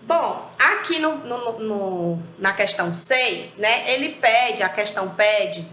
Bom, aqui na questão 6, né, a questão pede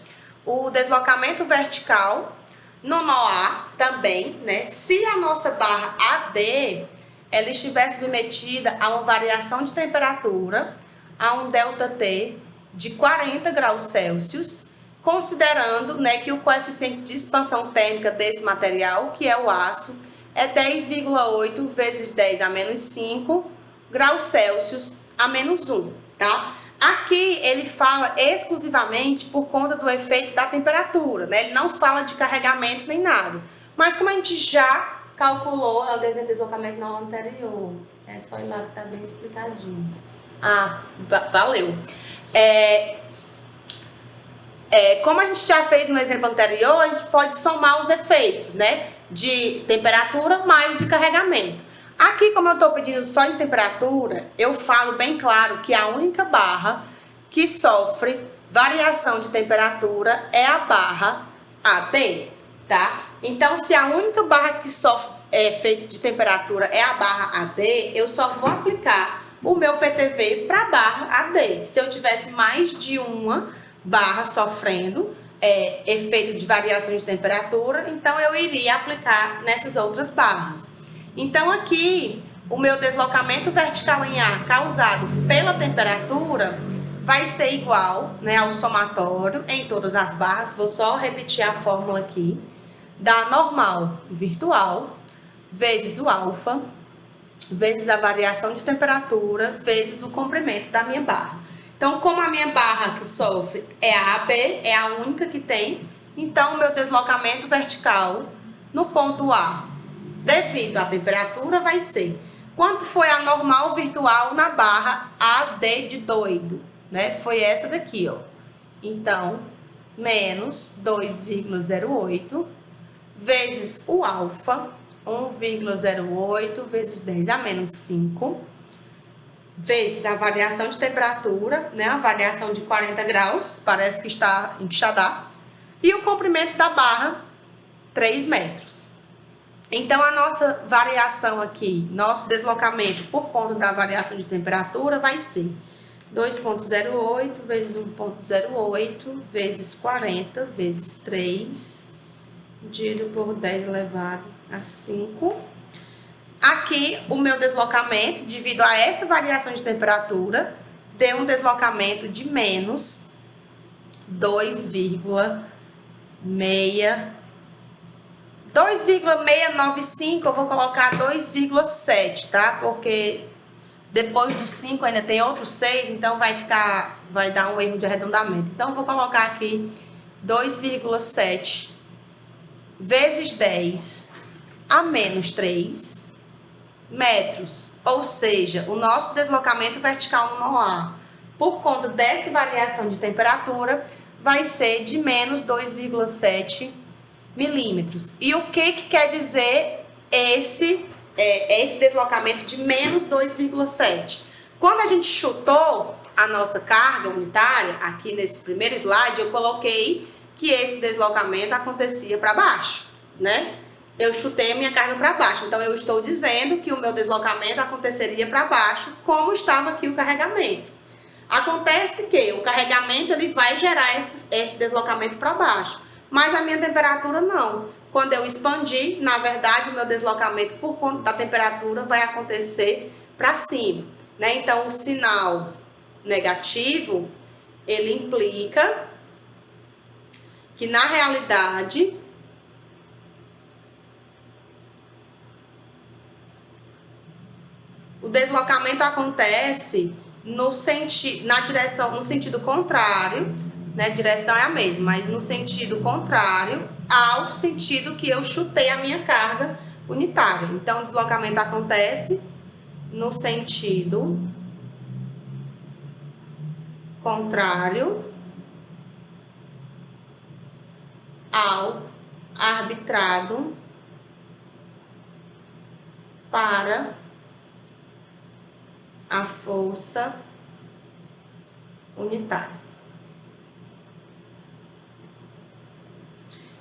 o deslocamento vertical no nó A também, né, se a nossa barra AD, ela estiver submetida a uma variação de temperatura, a um ΔT de 40 graus Celsius, considerando, né, que o coeficiente de expansão térmica desse material, que é o aço, é 10,8 vezes 10 a menos 5 graus Celsius a menos 1, tá? Aqui ele fala exclusivamente por conta do efeito da temperatura, né? Ele não fala de carregamento nem nada. Mas como a gente já calculou, é o desenho de deslocamento na aula anterior. É só ir lá que tá bem explicadinho. Ah, valeu. Como a gente já fez no exemplo anterior, a gente pode somar os efeitos, né? De temperatura mais de carregamento. Aqui, como eu estou pedindo só em temperatura, eu falo bem claro que a única barra que sofre variação de temperatura é a barra AD, tá? Então, se a única barra que sofre efeito de temperatura é a barra AD, eu só vou aplicar o meu PTV para a barra AD. Se eu tivesse mais de uma barra sofrendo efeito de variação de temperatura, então eu iria aplicar nessas outras barras. Então aqui, o meu deslocamento vertical em A causado pela temperatura vai ser igual, né, ao somatório em todas as barras. Vou só repetir a fórmula aqui, da normal virtual vezes o alfa, vezes a variação de temperatura, vezes o comprimento da minha barra. Então, como a minha barra que sofre é a AB, é a única que tem, então o meu deslocamento vertical no ponto A, devido à temperatura, vai ser quanto foi a normal virtual na barra AD de doido, né? Foi essa daqui, ó. Então, menos 2,08 vezes o alfa, 1,08 vezes 10 a menos 5, vezes a variação de temperatura, né? A variação de 40 graus, parece que está em Quixadá, e o comprimento da barra, 3 metros. Então, a nossa variação aqui, nosso deslocamento por conta da variação de temperatura vai ser 2,08 vezes 1,08 vezes 40 vezes 3, dividido por 10 elevado a 5. Aqui, o meu deslocamento, devido a essa variação de temperatura, deu um deslocamento de menos 2,695, eu vou colocar 2,7, tá? Porque depois do 5 ainda tem outros 6, então vai dar um erro de arredondamento. Então, eu vou colocar aqui 2,7 vezes 10 a menos 3 metros, ou seja, o nosso deslocamento vertical no nó A, por conta dessa variação de temperatura, vai ser de menos 2,7 milímetros. E o que quer dizer esse deslocamento de menos 2,7? Quando a gente chutou a nossa carga unitária, aqui nesse primeiro slide, eu coloquei que esse deslocamento acontecia para baixo, né? Eu chutei a minha carga para baixo, então eu estou dizendo que o meu deslocamento aconteceria para baixo, como estava aqui o carregamento. Acontece que o carregamento ele vai gerar esse deslocamento para baixo, mas a minha temperatura não. Quando eu expandir, na verdade, o meu deslocamento por conta da temperatura vai acontecer para cima, né? Então, o sinal negativo, ele implica que, na realidade, o deslocamento acontece no sentido contrário, né? Direção é a mesma, mas no sentido contrário ao sentido que eu chutei a minha carga unitária. Então, o deslocamento acontece no sentido contrário ao arbitrado para a força unitária.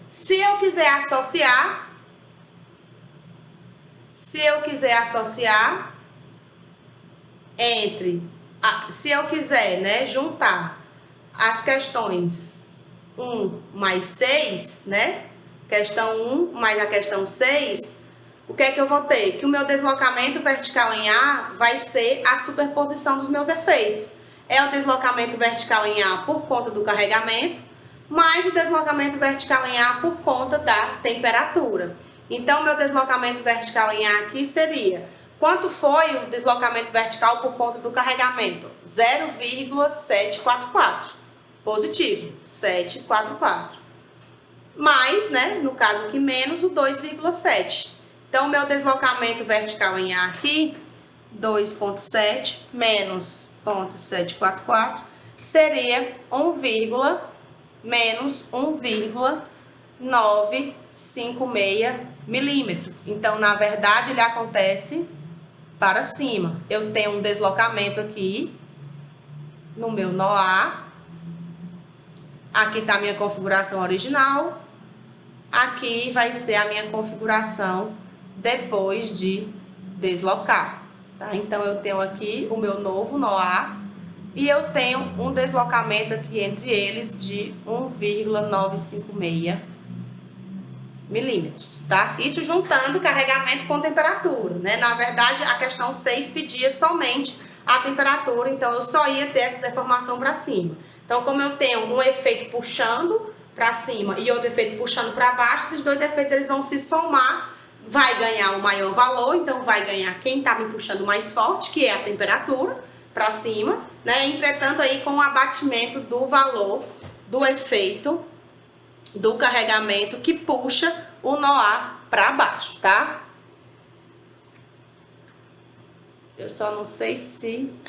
Se eu quiser associar entre, se eu quiser, né, juntar as questões 1 mais 6, né, questão 1 mais a questão 6, o que é que eu vou ter? Que o meu deslocamento vertical em A vai ser a superposição dos meus efeitos. É o deslocamento vertical em A por conta do carregamento, mais o deslocamento vertical em A por conta da temperatura. Então, meu deslocamento vertical em A aqui seria, quanto foi o deslocamento vertical por conta do carregamento? 0,744. Positivo, 744. Mais, né, no caso aqui, menos o 2,7. Então, o meu deslocamento vertical em A aqui, 2,7 menos 0,744, seria menos 1,956 milímetros. Então, na verdade, ele acontece para cima. Eu tenho um deslocamento aqui no meu nó A. Aqui está a minha configuração original. Aqui vai ser a minha configuração depois de deslocar, tá? Então, eu tenho aqui o meu novo nó A e eu tenho um deslocamento aqui entre eles de 1,956 milímetros, tá? Isso juntando carregamento com temperatura, né? Na verdade, a questão 6 pedia somente a temperatura, então eu só ia ter essa deformação para cima. Então, como eu tenho um efeito puxando para cima e outro efeito puxando para baixo, esses dois efeitos eles vão se somar, vai ganhar o maior valor, então vai ganhar quem está me puxando mais forte, que é a temperatura para cima, né? Entretanto, aí com o abatimento do valor do efeito do carregamento que puxa o nó A para baixo, tá? Eu só não sei se